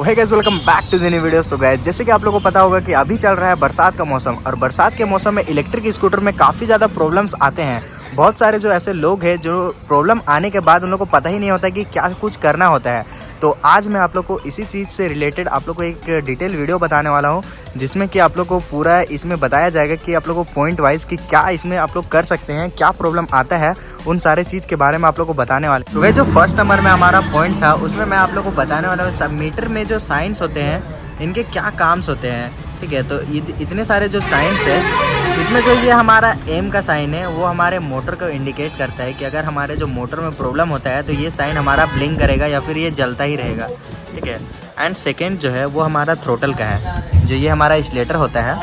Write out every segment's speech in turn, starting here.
तो है guys, welcome back to the new video. So guys, जैसे कि आप लोगों को पता होगा कि अभी चल रहा है बरसात का मौसम, और बरसात के मौसम में इलेक्ट्रिक स्कूटर में काफ़ी ज़्यादा प्रॉब्लम्स आते हैं। बहुत सारे जो ऐसे लोग हैं जो प्रॉब्लम आने के बाद उन लोगों को पता ही नहीं होता कि क्या कुछ करना होता है। तो आज मैं आप लोग को इसी चीज़ से रिलेटेड आप लोग को एक डिटेल वीडियो बताने वाला हूँ, जिसमें कि आप लोग को पूरा इसमें बताया जाएगा कि आप लोग को पॉइंट वाइज कि क्या इसमें आप लोग कर सकते हैं, क्या प्रॉब्लम आता है, उन सारे चीज़ के बारे में आप लोग को बताने वाले। तो वह जो फर्स्ट नंबर में हमारा पॉइंट था, उसमें मैं आप लोग को बताने वाला हूँ सब मीटर में जो साइंस होते हैं इनके क्या काम्स होते हैं। ठीक है, तो इतने सारे जो साइंस है, इसमें जो ये हमारा एम का साइन है वो हमारे मोटर को इंडिकेट करता है कि अगर हमारे जो मोटर में प्रॉब्लम होता है तो ये साइन हमारा ब्लिंक करेगा या फिर ये जलता ही रहेगा। ठीक है, एंड सेकेंड जो है वो हमारा थ्रोटल का है, जो ये हमारा स्लेटर होता है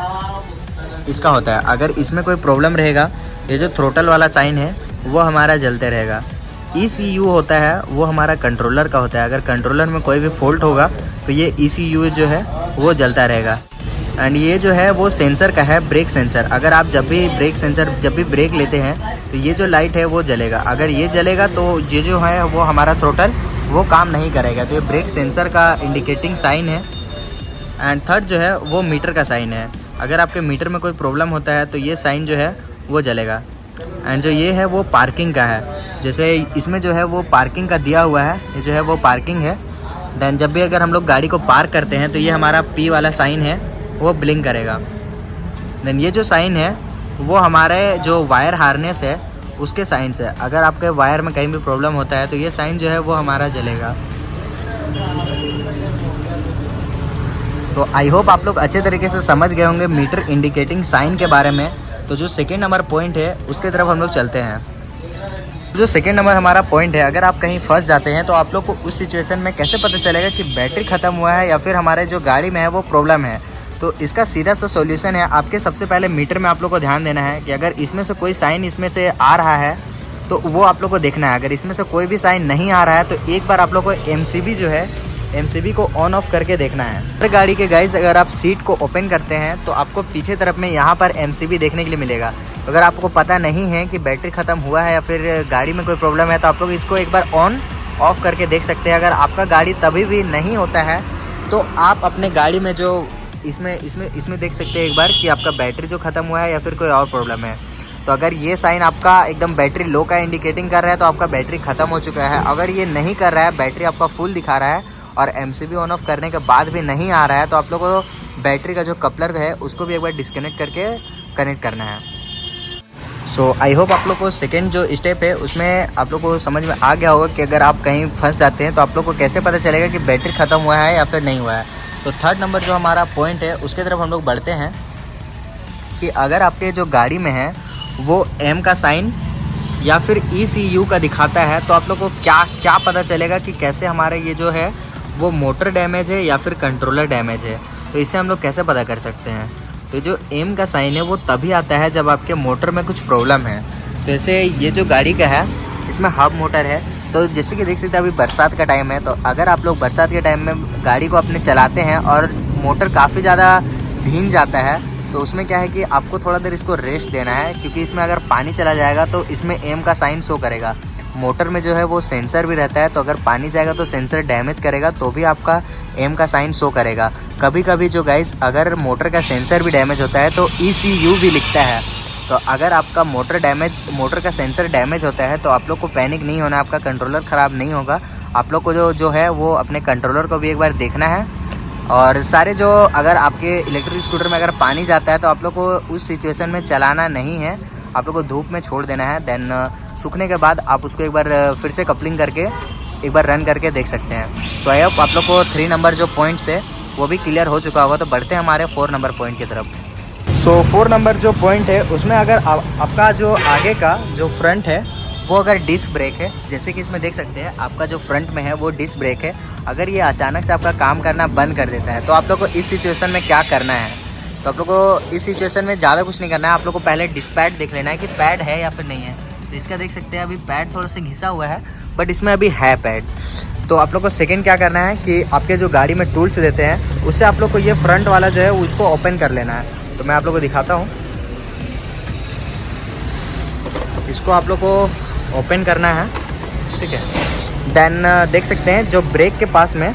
इसका होता है। अगर इसमें कोई प्रॉब्लम रहेगा, ये जो थ्रोटल वाला साइन है वो हमारा जलते रहेगा। ECU होता है वो हमारा कंट्रोलर का होता है, अगर कंट्रोलर में कोई भी फॉल्ट होगा तो ये ECU जो है वो जलता रहेगा। एंड ये जो है वो सेंसर का है, ब्रेक सेंसर। अगर आप जब भी ब्रेक लेते हैं तो ये जो लाइट है वो जलेगा। अगर ये जलेगा तो ये जो है वो हमारा थ्रोटल वो काम नहीं करेगा, तो ये ब्रेक सेंसर का इंडिकेटिंग साइन है। एंड थर्ड जो है वो मीटर का साइन है, अगर आपके मीटर में कोई प्रॉब्लम होता है तो ये साइन जो है वो जलेगा। एंड जो ये है वो पार्किंग का है, जैसे इसमें जो है वो पार्किंग का दिया हुआ है, ये जो है वो पार्किंग है। देन जब भी अगर हम लोग गाड़ी को पार्क करते हैं तो ये हमारा P वाला साइन है वो ब्लिंक करेगा। देन ये जो साइन है वो हमारे जो वायर हार्नेस है उसके साइन है, अगर आपके वायर में कहीं भी प्रॉब्लम होता है तो ये साइन जो है वो हमारा जलेगा। तो आई होप आप लोग अच्छे तरीके से समझ गए होंगे मीटर इंडिकेटिंग साइन के बारे में। तो जो सेकेंड नंबर पॉइंट है उसके तरफ हम लोग चलते हैं। जो सेकेंड नंबर हमारा पॉइंट है, अगर आप कहीं फंस जाते हैं तो आप लोग को उस सिचुएशन में कैसे पता चलेगा कि बैटरी ख़त्म हुआ है या फिर हमारे जो गाड़ी में है वो प्रॉब्लम है। तो इसका सीधा सा सॉल्यूशन है, आपके सबसे पहले मीटर में आप लोग को ध्यान देना है कि अगर इसमें से कोई साइन इसमें से आ रहा है तो वो आप लोग को देखना है। अगर इसमें से कोई भी साइन नहीं आ रहा है तो एक बार आप लोग को MCB जो है MCB को ऑन ऑफ करके देखना है। हर गाड़ी के गाइस अगर आप सीट को ओपन करते हैं तो आपको पीछे तरफ में यहाँ पर MCB देखने के लिए मिलेगा। अगर आपको पता नहीं है कि बैटरी ख़त्म हुआ है या फिर गाड़ी में कोई प्रॉब्लम है तो आप लोग इसको एक बार ऑन ऑफ करके देख सकते हैं। अगर आपका गाड़ी तभी भी नहीं होता है तो आप अपने गाड़ी में जो इसमें देख सकते हैं एक बार कि आपका बैटरी जो ख़त्म हुआ है या फिर कोई और प्रॉब्लम है। तो अगर ये साइन आपका एकदम बैटरी लो का इंडिकेटिंग कर रहा है तो आपका बैटरी ख़त्म हो चुका है। अगर ये नहीं कर रहा है, बैटरी आपका फुल दिखा रहा है और MCB ऑन ऑफ करने के बाद भी नहीं आ रहा है, तो आप लोगों को बैटरी का जो कपलर है उसको भी एक बार डिस्कनेक्ट करके कनेक्ट करना है। सो आई होप आप लोग को सेकेंड जो स्टेप है उसमें आप लोग को समझ में आ गया होगा कि अगर आप कहीं फंस जाते हैं तो आप लोग को कैसे पता चलेगा कि बैटरी ख़त्म हुआ है या फिर नहीं हुआ है। तो थर्ड नंबर जो हमारा पॉइंट है उसके तरफ हम लोग बढ़ते हैं कि अगर आपके जो गाड़ी में है वो M का साइन या फिर ECU का दिखाता है तो आप लोग को क्या पता चलेगा कि कैसे हमारे ये जो है वो मोटर डैमेज है या फिर कंट्रोलर डैमेज है। तो इसे हम लोग कैसे पता कर सकते हैं। तो जो M का साइन है वो तभी आता है जब आपके मोटर में कुछ प्रॉब्लम है। तो जैसे ये जो गाड़ी का है इसमें हब मोटर है, तो जैसे कि देख सकते हैं अभी बरसात का टाइम है, तो अगर आप लोग बरसात के टाइम में गाड़ी को अपने चलाते हैं और मोटर काफ़ी ज़्यादा भीग जाता है तो उसमें क्या है कि आपको थोड़ा देर इसको रेस्ट देना है, क्योंकि इसमें अगर पानी चला जाएगा तो इसमें M का साइन शो करेगा। मोटर में जो है वो सेंसर भी रहता है, तो अगर पानी जाएगा तो सेंसर डैमेज करेगा तो भी आपका M का साइन शो करेगा। कभी कभी जो गाइस अगर मोटर का सेंसर भी डैमेज होता है तो ECU भी लिखता है। तो अगर आपका मोटर का सेंसर डैमेज होता है तो आप लोग को पैनिक नहीं होना, आपका कंट्रोलर ख़राब नहीं होगा। आप लोग को जो है वो अपने कंट्रोलर को भी एक बार देखना है। और सारे जो अगर आपके इलेक्ट्रिक स्कूटर में अगर पानी जाता है तो आप लोग को उस सिचुएशन में चलाना नहीं है, आप लोग को धूप में छोड़ देना है। देन सूखने के बाद आप उसको एक बार फिर से कपलिंग करके एक बार रन करके देख सकते हैं। तो आई होप आप लोग को 3 नंबर जो पॉइंट्स है वो भी क्लियर हो चुका होगा। तो बढ़ते हैं हमारे 4 नंबर पॉइंट की तरफ। सो 4 नंबर जो पॉइंट है उसमें अगर आपका जो आगे का जो फ्रंट है वो अगर डिस्क ब्रेक है, जैसे कि इसमें देख सकते हैं आपका जो फ्रंट में है वो डिस्क ब्रेक है, अगर ये अचानक से आपका काम करना बंद कर देता है तो आप लोग को इस सिचुएशन में क्या करना है। तो आप लोग को इस सिचुएशन में ज़्यादा कुछ नहीं करना है, आप लोग को पहले डिस्क पैड देख लेना है कि पैड है या फिर नहीं है। तो इसका देख सकते हैं अभी पैड थोड़ा सा घिसा हुआ है बट इसमें अभी है पैड। तो आप लोग को सेकेंड क्या करना है कि आपके जो गाड़ी में टूल्स देते हैं उससे आप लोग को ये फ्रंट वाला जो है वो इसको ओपन कर लेना है। तो मैं आप लोग को दिखाता हूँ, इसको आप लोग को ओपन करना है। ठीक है, देन देख सकते हैं जो ब्रेक के पास में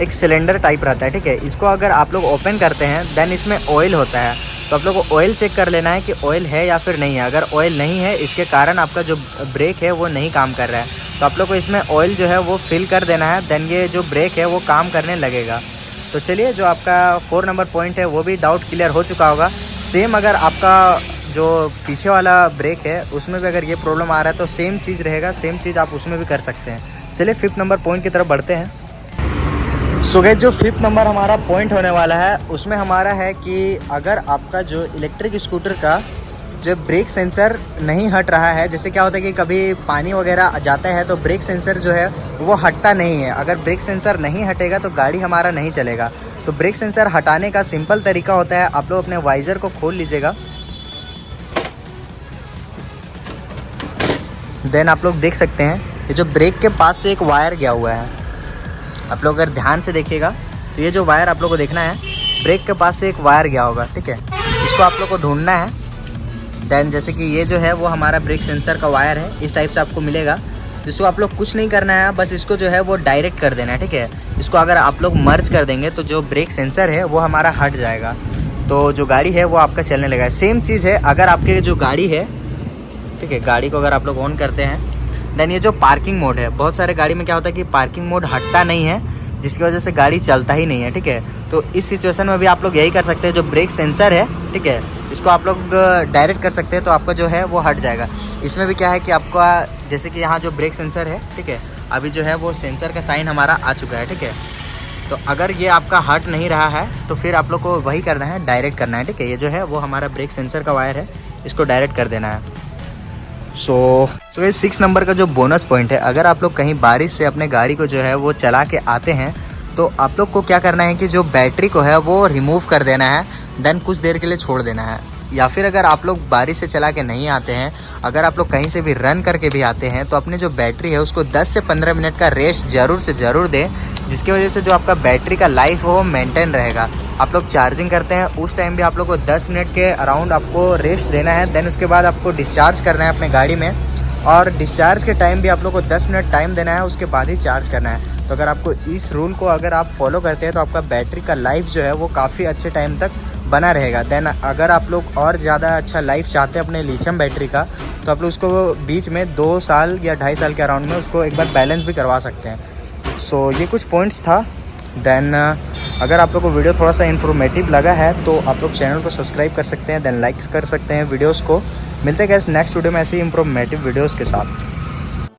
एक सिलेंडर टाइप रहता है, ठीक है। इसको अगर आप लोग ओपन करते हैं देन इसमें ऑयल होता है, तो आप लोग को ऑयल चेक कर लेना है कि ऑयल है या फिर नहीं है। अगर ऑयल नहीं है, इसके कारण आपका जो ब्रेक है वो नहीं काम कर रहा है, तो आप लोग को इसमें ऑयल जो है वो फिल कर देना है, देन ये जो ब्रेक है वो काम करने लगेगा। तो चलिए, जो आपका 4 नंबर पॉइंट है वो भी डाउट क्लियर हो चुका होगा। सेम अगर आपका जो पीछे वाला ब्रेक है उसमें भी अगर ये प्रॉब्लम आ रहा है तो सेम चीज़ रहेगा, सेम चीज़ आप उसमें भी कर सकते हैं। चलिए 5th नंबर पॉइंट की तरफ बढ़ते हैं। सो गाइस, जो 5th नंबर हमारा पॉइंट होने वाला है उसमें हमारा है कि अगर आपका जो इलेक्ट्रिक स्कूटर का जो ब्रेक सेंसर नहीं हट रहा है, जैसे क्या होता है कि कभी पानी वगैरह जाता है तो ब्रेक सेंसर जो है वो हटता नहीं है। अगर ब्रेक सेंसर नहीं हटेगा तो गाड़ी हमारा नहीं चलेगा। तो ब्रेक सेंसर हटाने का सिंपल तरीका होता है, आप लोग अपने वाइज़र को खोल लीजिएगा, देन आप लोग देख सकते हैं ये जो ब्रेक के पास से एक वायर गया हुआ है। आप लोग अगर ध्यान से देखिएगा तो ये जो वायर आप लोग को देखना है, ब्रेक के पास से एक वायर गया होगा, ठीक है। इसको आप लोग को ढूंढना है। देन जैसे कि ये जो है वो हमारा ब्रेक सेंसर का वायर है, इस टाइप से आपको मिलेगा। इसको आप लोग कुछ नहीं करना है, बस इसको जो है वो डायरेक्ट कर देना है, ठीक है। इसको अगर आप लोग मर्ज कर देंगे तो जो ब्रेक सेंसर है वो हमारा हट जाएगा, तो जो गाड़ी है वो आपका चलने लगेगा। सेम चीज़ है अगर आपके जो गाड़ी है, ठीक है, गाड़ी को अगर आप लोग ऑन करते हैं, देन ये जो पार्किंग मोड है, बहुत सारे गाड़ी में क्या होता है कि पार्किंग मोड हटता नहीं है, जिसकी वजह से गाड़ी चलता ही नहीं है, ठीक है। तो इस सिचुएशन में भी आप लोग यही कर सकते हैं, जो ब्रेक सेंसर है, ठीक है, इसको आप लोग डायरेक्ट कर सकते हैं तो आपका जो है वो हट जाएगा। इसमें भी क्या है कि आपका जैसे कि यहाँ जो ब्रेक सेंसर है, ठीक है, अभी जो है वो सेंसर का साइन हमारा आ चुका है, ठीक है। तो अगर ये आपका हट नहीं रहा है तो फिर आप लोग को वही करना है, डायरेक्ट करना है, ठीक है। ये जो है वो हमारा ब्रेक सेंसर का वायर है, इसको डायरेक्ट कर देना है। सो ये 6 नंबर का जो बोनस पॉइंट है, अगर आप लोग कहीं बारिश से अपने गाड़ी को जो है वो चला के आते हैं तो आप लोग को क्या करना है कि जो बैटरी को है वो रिमूव कर देना है, देन कुछ देर के लिए छोड़ देना है। या फिर अगर आप लोग बारिश से चला के नहीं आते हैं, अगर आप लोग कहीं से भी रन करके भी आते हैं तो अपनी जो बैटरी है उसको 10 से 15 मिनट का रेस्ट ज़रूर से ज़रूर दें, जिसकी वजह से जो आपका बैटरी का लाइफ हो वो मेंटेन रहेगा। आप लोग चार्जिंग करते हैं उस टाइम भी आप लोग को 10 मिनट के अराउंड आपको रेस्ट देना है, देन उसके बाद आपको डिस्चार्ज करना है अपने गाड़ी में, और डिस्चार्ज के टाइम भी आप लोग को 10 मिनट टाइम देना है, उसके बाद ही चार्ज करना है। तो अगर आपको इस रूल को अगर आप फॉलो करते हैं तो आपका बैटरी का लाइफ जो है वो काफ़ी अच्छे टाइम तक बना रहेगा। देन अगर आप लोग और ज़्यादा अच्छा लाइफ चाहते हैं अपने लिथियम बैटरी का, तो आप लोग उसको बीच में 2 साल या 2.5 साल के अराउंड में उसको एक बार बैलेंस भी करवा सकते हैं। सो ये कुछ पॉइंट्स था। देन अगर आप लोग को वीडियो थोड़ा सा इन्फॉर्मेटिव लगा है तो आप लोग चैनल को सब्सक्राइब कर सकते हैं, देन लाइक्स कर सकते हैं वीडियोस को। मिलते हैं गाइस नेक्स्ट वीडियो में ऐसे ही इन्फॉर्मेटिव वीडियोस के साथ।